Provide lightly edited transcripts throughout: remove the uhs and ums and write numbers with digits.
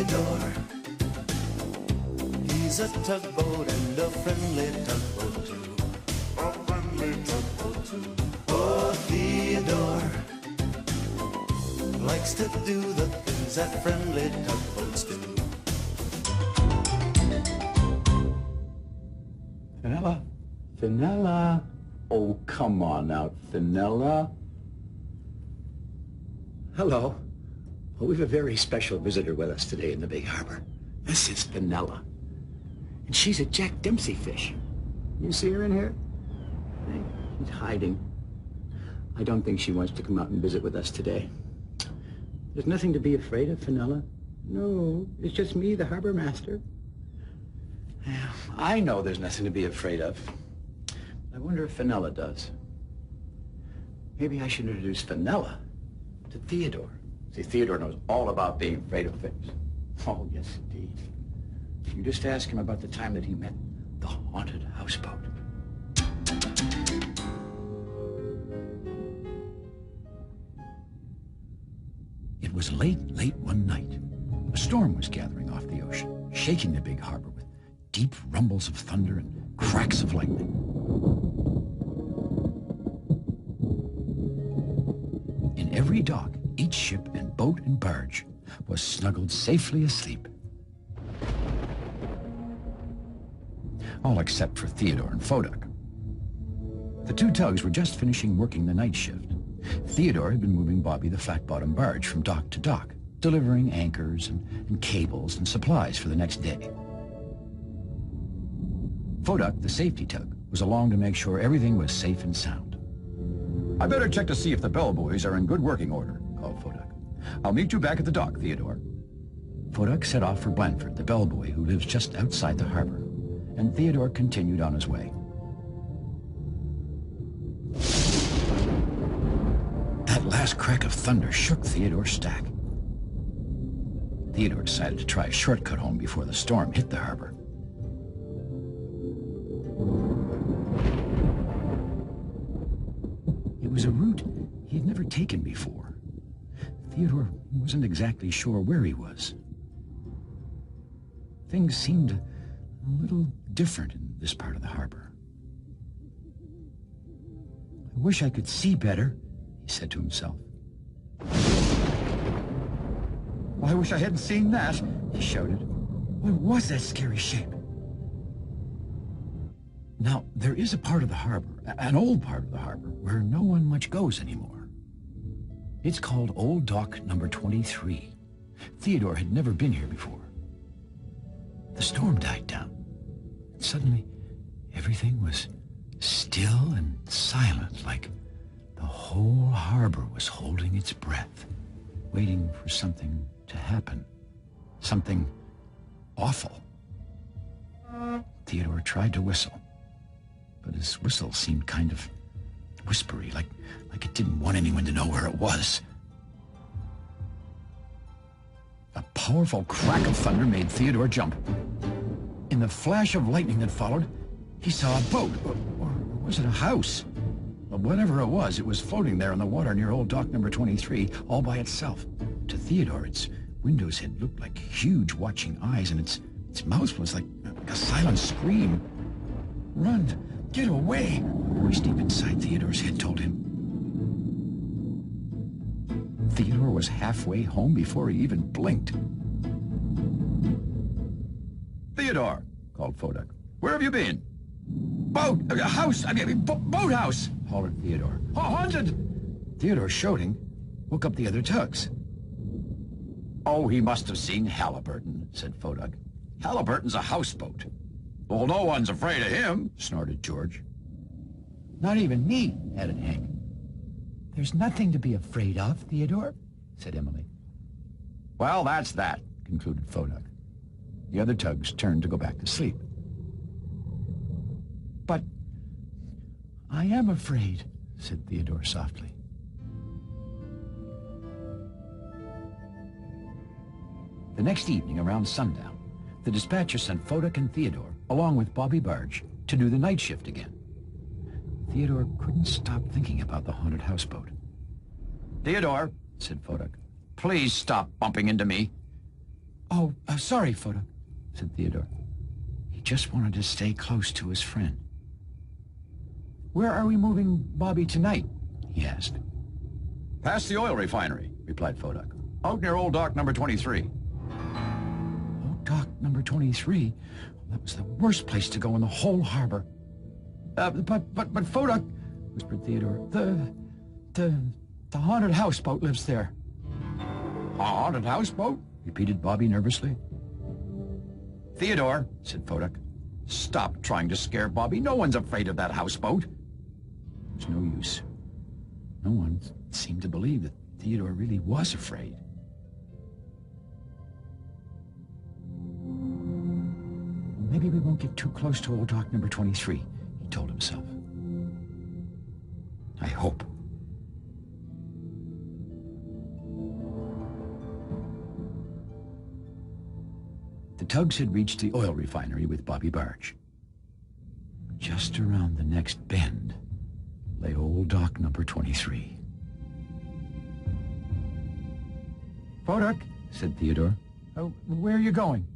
Theodore. He's a tugboat and a friendly tugboat too. A friendly tugboat too. Oh, Theodore likes to do the things that friendly tugboats do. Fenella? Fenella? Oh, come on now, Fenella. Hello. Well, we have a very special visitor with us today in the big harbor. This is Fenella. And she's a Jack Dempsey fish. You see her in here? Hey, she's hiding. I don't think she wants to come out and visit with us today. There's nothing to be afraid of, Fenella. No, it's just me, the harbor master. Yeah, I know there's nothing to be afraid of. I wonder if Fenella does. Maybe I should introduce Fenella to Theodore. See, Theodore knows all about being afraid of things. Oh, yes, indeed. You just ask him about the time that he met the haunted houseboat. It was late one night. A storm was gathering off the ocean, shaking the big harbor with deep rumbles of thunder and cracks of lightning. In every dock, each ship and boat and barge was snuggled safely asleep. All except for Theodore and Foduck. The two tugs were just finishing working the night shift. Theodore had been moving Bobby the flat-bottom barge from dock to dock, delivering anchors and cables and supplies for the next day. Foduck, the safety tug, was along to make sure everything was safe and sound. I better check to see if the bellboys are in good working order, called Foduck. I'll meet you back at the dock, Theodore. Foduck set off for Blandford, the bellboy who lives just outside the harbor, and Theodore continued on his way. That last crack of thunder shook Theodore's stack. Theodore decided to try a shortcut home before the storm hit the harbor. It was a route he had never taken before. Theodore wasn't exactly sure where he was. Things seemed a little different in this part of the harbor. I wish I could see better, he said to himself. Well, I wish I hadn't seen that, He shouted. What was that scary shape? Now, there is a part of the harbor, an old part of the harbor, where no one much goes anymore. It's called Old Dock Number 23. Theodore had never been here before. The storm died down, and suddenly everything was still and silent, like the whole harbor was holding its breath, waiting for something to happen, something awful. Theodore tried to whistle, but his whistle seemed kind of whispery, like it didn't want anyone to know where it was. A powerful crack of thunder made Theodore jump. In the flash of lightning that followed, he saw a boat, or was it a house? Well, whatever it was floating there in the water near Old Dock Number 23, all by itself. To Theodore, its windows had looked like huge watching eyes, and its mouth was like a silent scream. Run! Get away! A voice deep inside Theodore's head told him. Theodore was halfway home before he even blinked. Theodore, called Foduck. Where have you been? Boat! House! Boathouse! Hollered Theodore. Haunted! Theodore, shouting, woke up the other tugs. Oh, he must have seen Halliburton, said Foduck. Halliburton's a houseboat. Well, no one's afraid of him, snorted George. Not even me, added Hank. There's nothing to be afraid of, Theodore, said Emily. Well, that's that, concluded Foduck. The other tugs turned to go back to sleep. But I am afraid, said Theodore softly. The next evening, around sundown, the dispatcher sent Foduck and Theodore, along with Bobby Barge, to do the night shift again. Theodore couldn't stop thinking about the haunted houseboat. Theodore, said Foduck, please stop bumping into me. Sorry, Foda, said Theodore. He just wanted to stay close to his friend. Where are we moving Bobby tonight? He asked. Past the oil refinery, replied Fodak. Out near Old Dock number 23. Old Dock number 23? That was the worst place to go in the whole harbor. But Fodak, whispered Theodore, the haunted houseboat lives there. A haunted houseboat? Repeated Bobby nervously. Theodore, said Fodak, stop trying to scare Bobby. No one's afraid of that houseboat. There's no use. No one seemed to believe that Theodore really was afraid. Maybe we won't get too close to Old Dock number 23, he told himself. I hope. The tugs had reached the oil refinery with Bobby Barge. Just around the next bend lay Old Dock number 23. Fodak, said Theodore. Where are you going?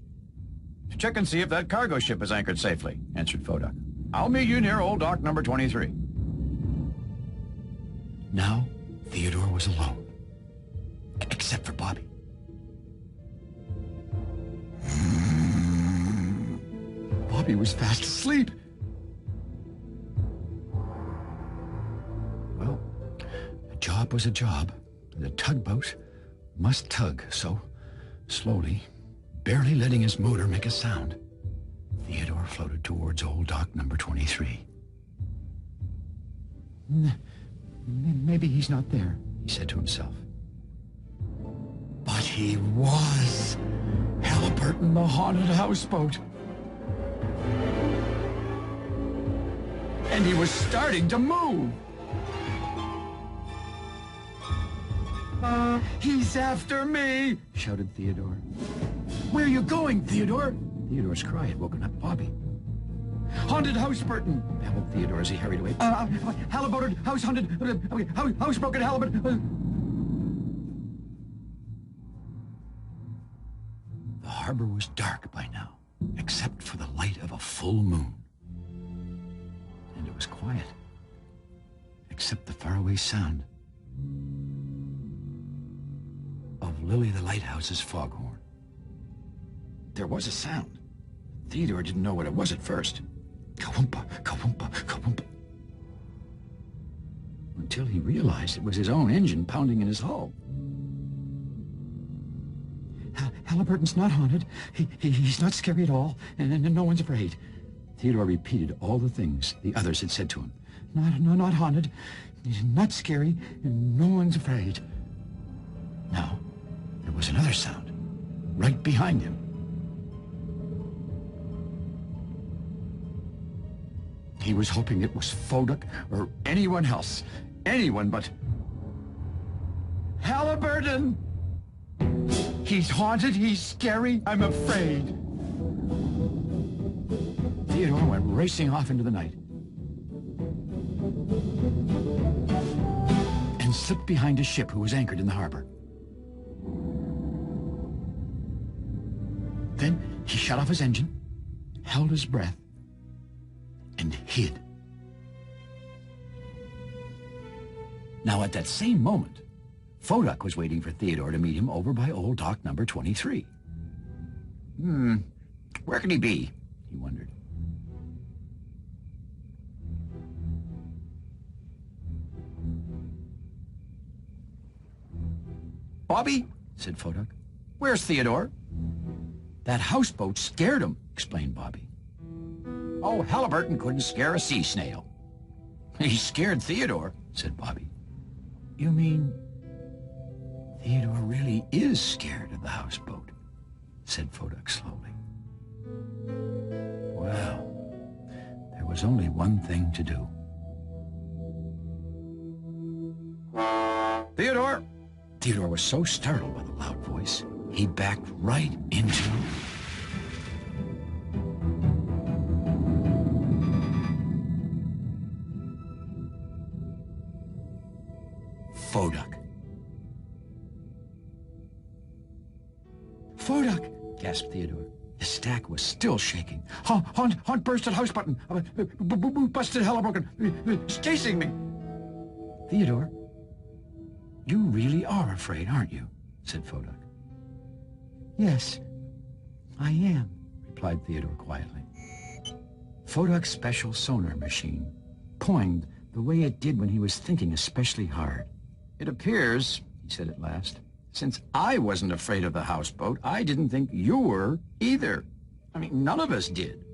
To check and see if that cargo ship is anchored safely, answered Fodak. I'll meet you near Old Dock number 23. Now, Theodore was alone. Except for Bobby. Bobby was fast asleep. Well, a job was a job. The tugboat must tug, so slowly, barely letting his motor make a sound, Theodore floated towards Old Dock number 23. Maybe he's not there, he said to himself. But he was. Halliburton, the haunted houseboat. And he was starting to move. He's after me, shouted Theodore. Where are you going, Theodore? Theodore's cry had woken up Bobby. Haunted houseboat, babbled Theodore as he hurried away. Halliburton, houseboat, Halliburton. The harbor was dark by now, except for the light of a full moon. And it was quiet, except the faraway sound of Lily the Lighthouse's foghorn. There was a sound. Theodore didn't know what it was at first. Kawumpa, kawumpa, kawumpa. Until he realized it was his own engine pounding in his hull. Halliburton's not haunted. He's not scary at all, and no one's afraid. Theodore repeated all the things the others had said to him. Not haunted, not scary, and no one's afraid. Now, there was another sound, right behind him. He was hoping it was Fodak or anyone else. Anyone but... Halliburton! He's haunted, he's scary, I'm afraid. Theodore went racing off into the night. And slipped behind a ship who was anchored in the harbor. Then he shut off his engine, held his breath, and hid. Now, at that same moment, Fodak was waiting for Theodore to meet him over by Old Dock number 23. Where can he be? He wondered. Bobby, said Fodak. Where's Theodore? That houseboat scared him, explained Bobby. Oh, Halliburton couldn't scare a sea snail. He scared Theodore, said Bobby. You mean Theodore really is scared of the houseboat, said Fodak slowly. Well, there was only one thing to do. Theodore! Theodore was so startled by the loud voice, he backed right into... Fodak. Foduck, gasped Theodore. The stack was still shaking. Haunt burst at house button. Busted Halliburton. It's chasing me. Theodore, you really are afraid, aren't you? Said Foduck. Yes, I am, replied Theodore quietly. Foduck's special sonar machine poinged the way it did when he was thinking especially hard. It appears, he said at last, since I wasn't afraid of the houseboat, I didn't think you were either. I mean, none of us did.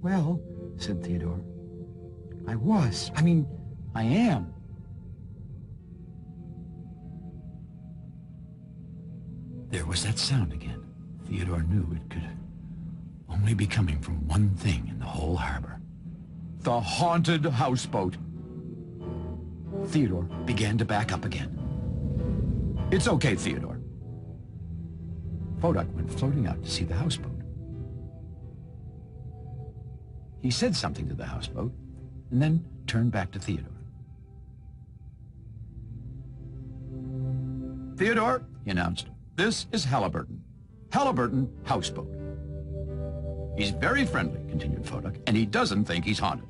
Well, said Theodore, I was. I am. There was that sound again. Theodore knew it could only be coming from one thing in the whole harbor. The haunted houseboat. Theodore began to back up again. It's okay, Theodore. Foduck went floating out to see the houseboat. He said something to the houseboat and then turned back to Theodore. Theodore, he announced, this is Halliburton. Halliburton Houseboat. He's very friendly, continued Foduck, and he doesn't think he's haunted.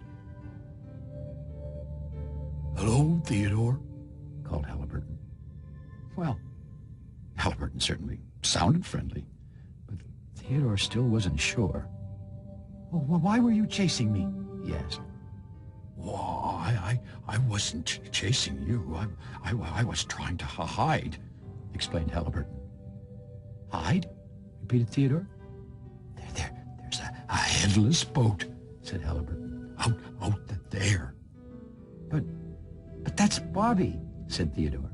Hello, Theodore, called Halliburton. Well, Halliburton certainly sounded friendly, but Theodore still wasn't sure. Well, why were you chasing me? He asked. Well, I wasn't chasing you. I was trying to hide, explained Halliburton. Hide? Repeated Theodore. There's a headless boat, said Halliburton. Out there. But that's Bobby, said Theodore.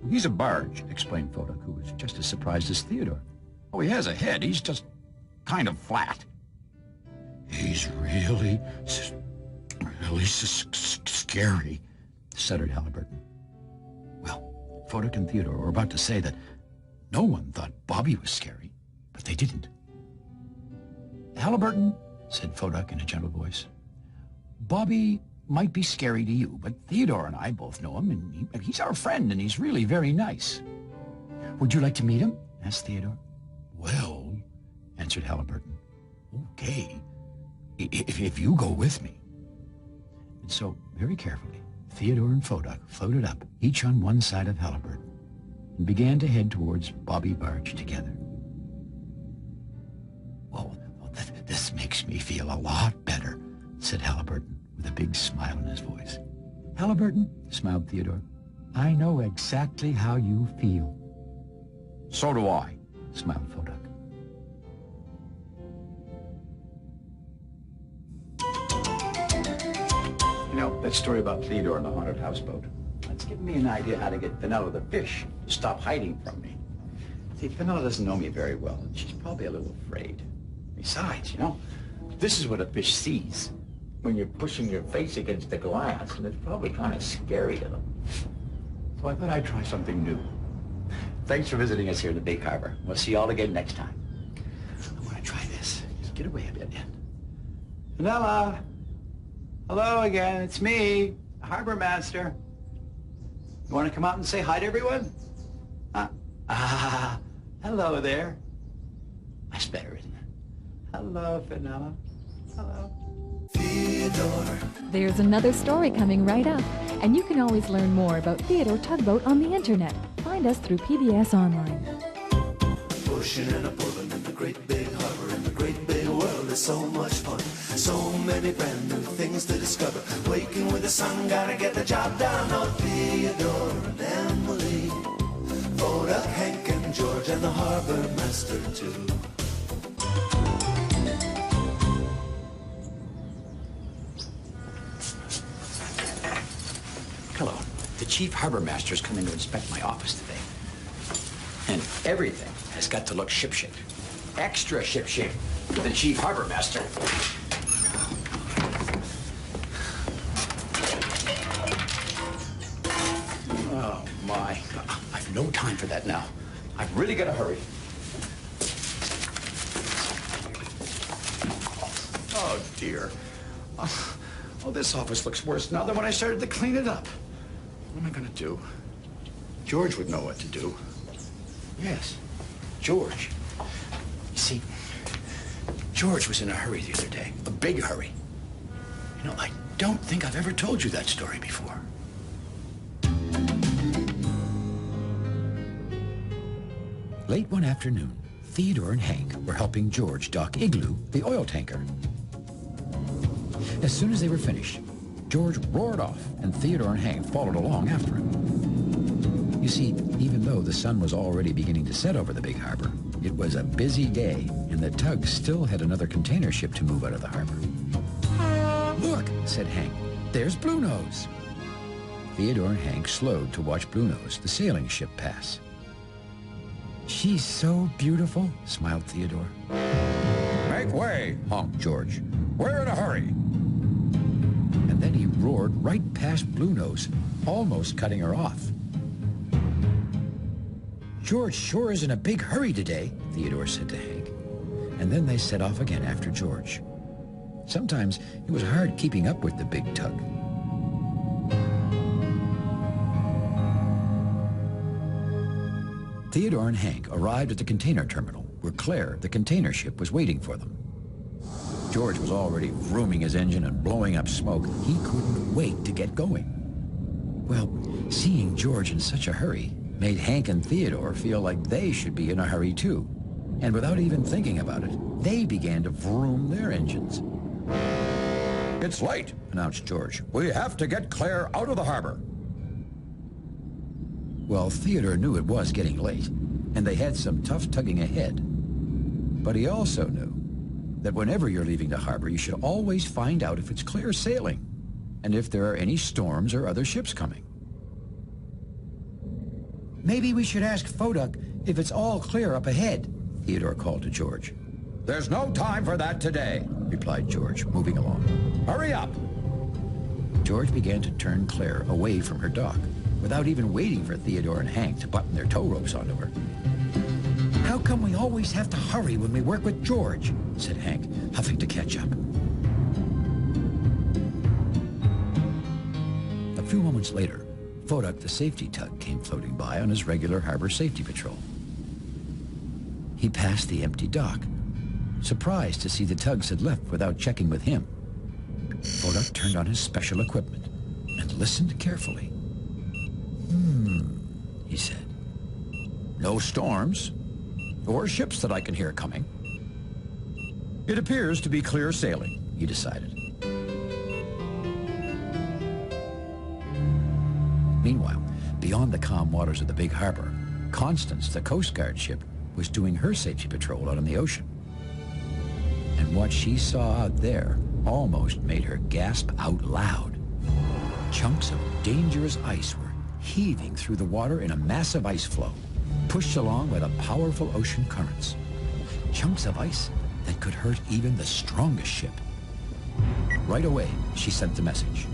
He's a barge, explained Foduck, who was just as surprised as Theodore. Oh, he has a head. He's just kind of flat. He's really scary, stuttered Halliburton. Well, Foduck and Theodore were about to say that no one thought Bobby was scary, but they didn't. Halliburton, said Foduck in a gentle voice, Bobby might be scary to you, but Theodore and I both know him, and he's our friend, and he's really very nice. Would you like to meet him? Asked Theodore. Well, answered Halliburton, okay, if you go with me. And so, very carefully, Theodore and Foduck floated up, each on one side of Halliburton, and began to head towards Bobby Barge together. Well, this makes me feel a lot better, said Halliburton, with a big smile in his voice. Halliburton, smiled Theodore, I know exactly how you feel. So do I, smiled Foduck. You know, that story about Theodore and the haunted houseboat, that's given me an idea how to get Vanilla the fish to stop hiding from me. See, Vanilla doesn't know me very well, and she's probably a little afraid. Besides, you know, this is what a fish sees when you're pushing your face against the glass, and it's probably kind of scary to them. So I thought I'd try something new. Thanks for visiting us here in the Big Harbor. We'll see you all again next time. I want to try this. Just get away a bit. Vanilla! Hello again, it's me, the harbor master. You want to come out and say hi to everyone? Hello there. That's better, isn't it? Hello, Vanilla. Hello. Theodore. There's another story coming right up, and you can always learn more about Theodore Tugboat on the internet. Find us through PBS Online. Pushing and a pulling in the great big harbor, in the great big world is so much fun. So many brand new things to discover. Waking with the sun, gotta get the job done. Oh, Theodore and Emily, Foduck, Hank and George, and the harbor master too. Hello. The chief harbor master's coming to inspect my office today. And everything has got to look shipshape. Extra shipshape for the chief harbor master. Oh, my. I've no time for that now. I've really got to hurry. Oh, dear. Oh, this office looks worse now than when I started to clean it up. What am I going to do? George would know what to do. Yes. George. You see, George was in a hurry the other day. A big hurry. You know, I don't think I've ever told you that story before. Late one afternoon, Theodore and Hank were helping George dock Igloo, the oil tanker. As soon as they were finished, George roared off, and Theodore and Hank followed along after him. You see, even though the sun was already beginning to set over the big harbor, it was a busy day, and the tug still had another container ship to move out of the harbor. "Look," said Hank, "there's Bluenose." Theodore and Hank slowed to watch Bluenose, the sailing ship, pass. "She's so beautiful," smiled Theodore. Make way, honked George. We're in a hurry. And then he roared right past Bluenose, almost cutting her off. "George sure is in a big hurry today," Theodore said to Hank. And then they set off again after George. Sometimes it was hard keeping up with the big tug. Theodore and Hank arrived at the container terminal, where Claire, the container ship, was waiting for them. George was already vrooming his engine and blowing up smoke. He couldn't wait to get going. Well, seeing George in such a hurry made Hank and Theodore feel like they should be in a hurry too. And without even thinking about it, they began to vroom their engines. It's late, announced George. We have to get Claire out of the harbor. Well, Theodore knew it was getting late, and they had some tough tugging ahead. But he also knew that whenever you're leaving the harbor, you should always find out if it's clear sailing, and if there are any storms or other ships coming. "Maybe we should ask Foduck if it's all clear up ahead," Theodore called to George. There's no time for that today, replied George, moving along. Hurry up! George began to turn Claire away from her dock, without even waiting for Theodore and Hank to button their tow ropes onto her. "How come we always have to hurry when we work with George?" said Hank, huffing to catch up. A few moments later, Foduck, the safety tug, came floating by on his regular harbor safety patrol. He passed the empty dock, surprised to see the tugs had left without checking with him. Foduck turned on his special equipment and listened carefully. He said. "No storms, or ships that I can hear coming. It appears to be clear sailing," he decided. Meanwhile, beyond the calm waters of the big harbor, Constance, the Coast Guard ship, was doing her safety patrol out on the ocean. And what she saw out there almost made her gasp out loud. Chunks of dangerous ice were heaving through the water in a massive ice flow, pushed along by the powerful ocean currents. Chunks of ice that could hurt even the strongest ship. Right away, she sent the message.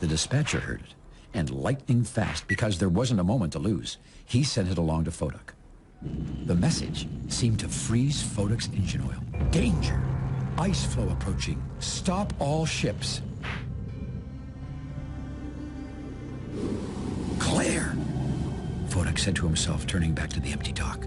The dispatcher heard it, and lightning fast, because there wasn't a moment to lose, he sent it along to Foduck. The message seemed to freeze Foduck's engine oil. "Danger! Ice flow approaching. Stop all ships." "Claire!" Foduck said to himself, turning back to the empty dock.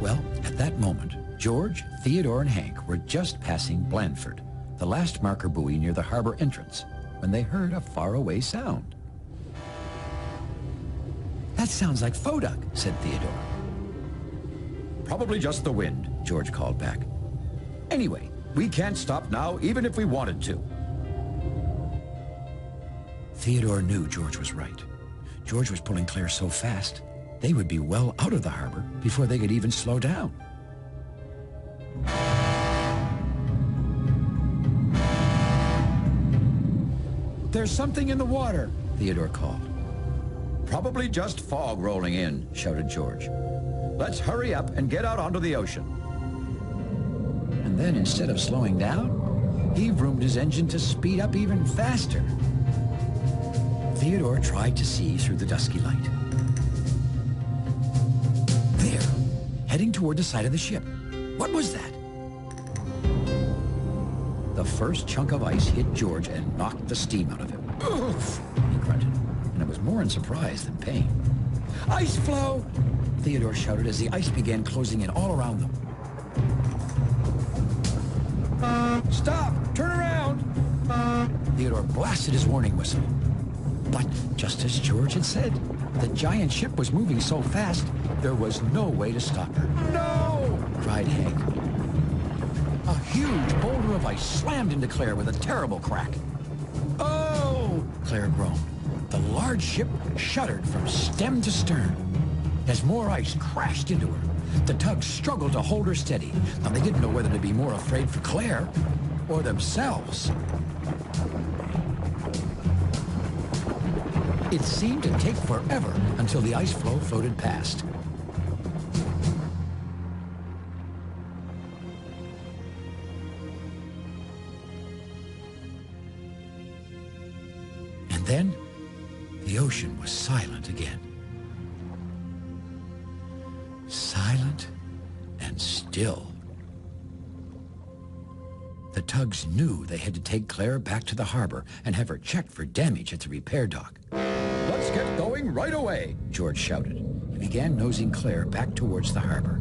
Well, at that moment, George, Theodore, and Hank were just passing Blandford, the last marker buoy near the harbor entrance, when they heard a faraway sound. "That sounds like Foduck," said Theodore. Probably just the wind, George called back. Anyway, we can't stop now, even if we wanted to. Theodore knew George was right. George was pulling Claire so fast, they would be well out of the harbor before they could even slow down. "There's something in the water," Theodore called. Probably just fog rolling in, shouted George. Let's hurry up and get out onto the ocean. And then, instead of slowing down, he vroomed his engine to speed up even faster. Theodore tried to see through the dusky light. There, heading toward the side of the ship. What was that? The first chunk of ice hit George and knocked the steam out of him. Oof! in surprise than pain. "Ice floe!" Theodore shouted as the ice began closing in all around them. "Stop! Turn around!" Theodore blasted his warning whistle. But just as George had said, the giant ship was moving so fast, there was no way to stop her. "No!" cried Hank. A huge boulder of ice slammed into Claire with a terrible crack. "Oh!" Claire groaned. The large ship shuddered from stem to stern. As more ice crashed into her, the tug struggled to hold her steady. Now they didn't know whether to be more afraid for Claire or themselves. It seemed to take forever until the ice floe floated past. And then the ocean was silent again. Silent and still. The tugs knew they had to take Claire back to the harbor and have her checked for damage at the repair dock. "Let's get going right away," George shouted. He began nosing Claire back towards the harbor.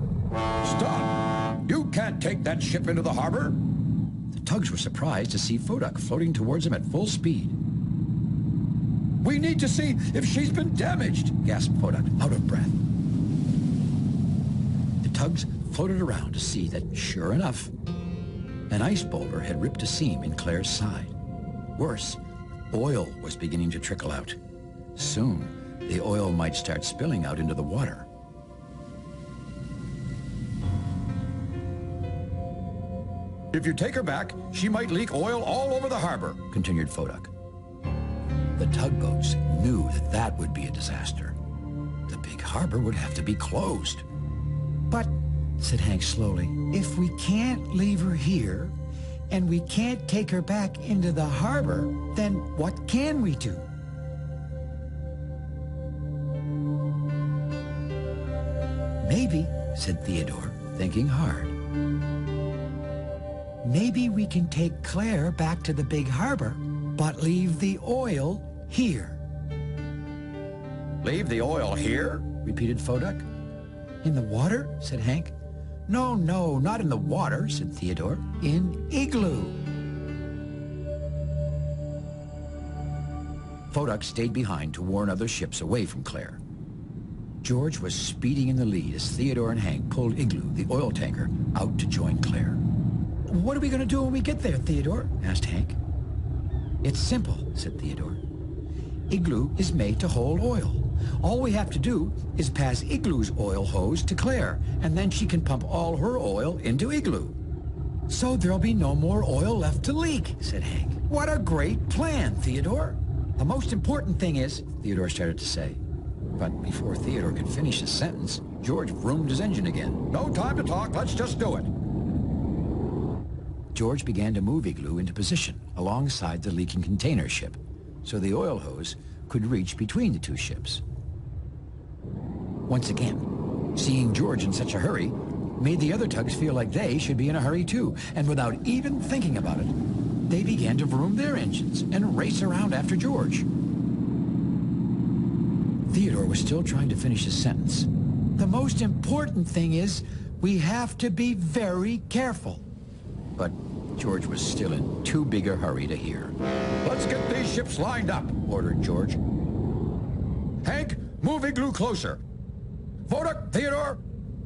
"Stop! You can't take that ship into the harbor!" The tugs were surprised to see Foduck floating towards them at full speed. "We need to see if she's been damaged," gasped Foduck, out of breath. The tugs floated around to see that, sure enough, an ice boulder had ripped a seam in Claire's side. Worse, oil was beginning to trickle out. Soon, the oil might start spilling out into the water. "If you take her back, she might leak oil all over the harbor," continued Foduck. The tugboats knew that that would be a disaster. The big harbor would have to be closed. "But," said Hank slowly, "if we can't leave her here, and we can't take her back into the harbor, then what can we do?" "Maybe," said Theodore, thinking hard. "Maybe we can take Claire back to the big harbor, but leave the oil here." "Leave the oil here?" repeated Foduck. "In the water?" said Hank. No, not in the water," said Theodore. "In Igloo." Foduck stayed behind to warn other ships away from Claire. George was speeding in the lead as Theodore and Hank pulled Igloo, the oil tanker, out to join Claire. "What are we going to do when we get there, Theodore?" asked Hank. "It's simple," said Theodore. "Igloo is made to hold oil. All we have to do is pass Igloo's oil hose to Claire, and then she can pump all her oil into Igloo." "So there'll be no more oil left to leak," said Hank. "What a great plan, Theodore." "The most important thing is," Theodore started to say. But before Theodore could finish his sentence, George vroomed his engine again. "No time to talk, let's just do it." George began to move Igloo into position alongside the leaking container ship, so the oil hose could reach between the two ships. Once again, seeing George in such a hurry made the other tugs feel like they should be in a hurry too, and without even thinking about it, they began to vroom their engines and race around after George. Theodore was still trying to finish his sentence. "The most important thing is we have to be very careful." But George was still in too big a hurry to hear. "Let's get these ships lined up," ordered George. "Hank, move Igloo closer. Foduck, Theodore,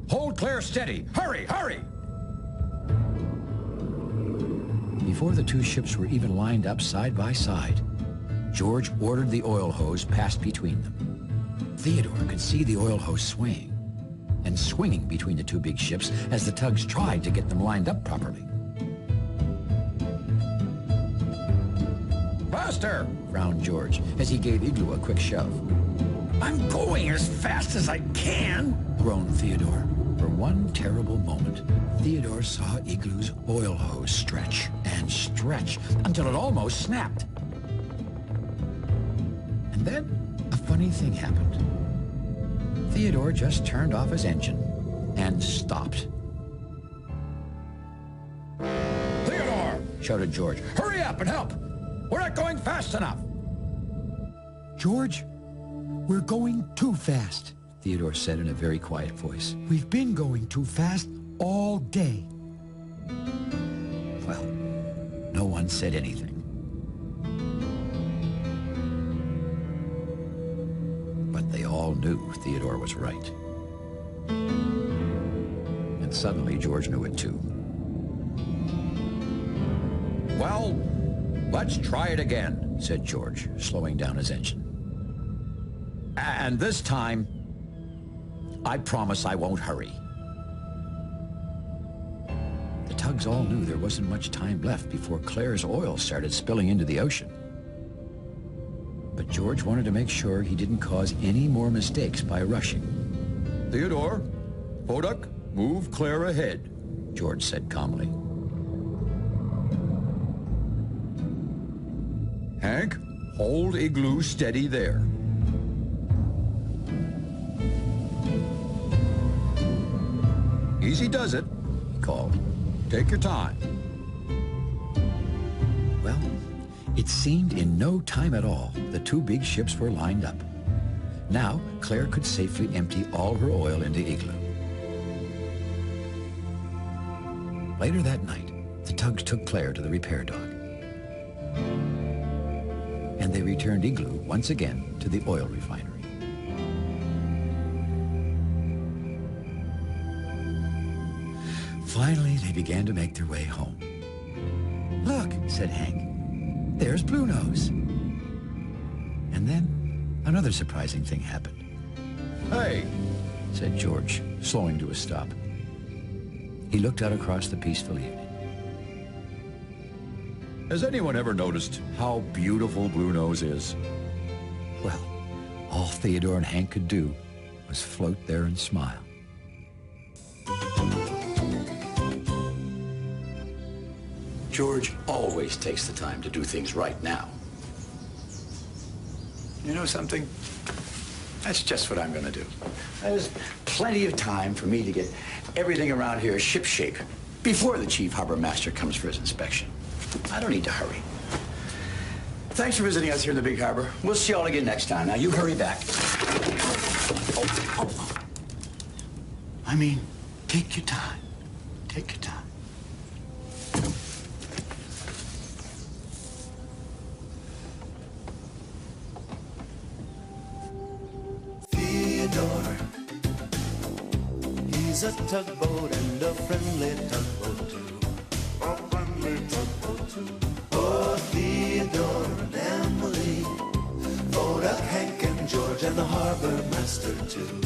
hold Claire steady. Hurry, hurry!" Before the two ships were even lined up side by side, George ordered the oil hose passed between them. Theodore could see the oil hose swaying and swinging between the two big ships as the tugs tried to get them lined up properly. "Faster!" frowned George as he gave Igloo a quick shove. "I'm going as fast as I can," groaned Theodore. For one terrible moment, Theodore saw Igloo's oil hose stretch and stretch until it almost snapped. And then a funny thing happened. Theodore just turned off his engine and stopped. "Theodore!" shouted George. "Hurry up and help! We're not going fast enough!" "George, We're going too fast, Theodore said in a very quiet voice. We've been going too fast all day. Well, no one said anything. But they all knew Theodore was right. And suddenly George knew it too. Well, let's try it again, Said George, slowing down his engine. and this time, I promise I won't hurry. The tugs all knew there wasn't much time left before Claire's oil started spilling into the ocean. But George wanted to make sure he didn't cause any more mistakes by rushing. Theodore, Hodak, move Claire ahead, George said calmly. Hank, hold Igloo steady there. Easy does it, He called. take your time. Well, it seemed in no time at all the two big ships were lined up. Now, Claire could safely empty all her oil into Igloo. Later that night, the tugs took Claire to the repair dock. And they returned Igloo once again to the oil refinery. Finally, they began to make their way home. Look, said Hank, there's Blue Nose. And then another surprising thing happened. Hey, Said George, slowing to a stop. He looked out across the peaceful evening. has anyone ever noticed how beautiful Blue Nose is? Well, all Theodore and Hank could do was float there and smile. George always takes the time to do things right now. You know something? That's just what I'm going to do. There's plenty of time for me to get everything around here shipshape before the chief harbor master comes for his inspection. I don't need to hurry. Thanks for visiting us here in the big harbor. We'll see you all again next time. Now, you hurry back. Oh. I mean, take your time. Take your time. Theodore, he's a tugboat and a friendly tugboat too. A friendly tugboat too. Oh, Theodore and Emily, Bodak, Hank and George and the harbor master too.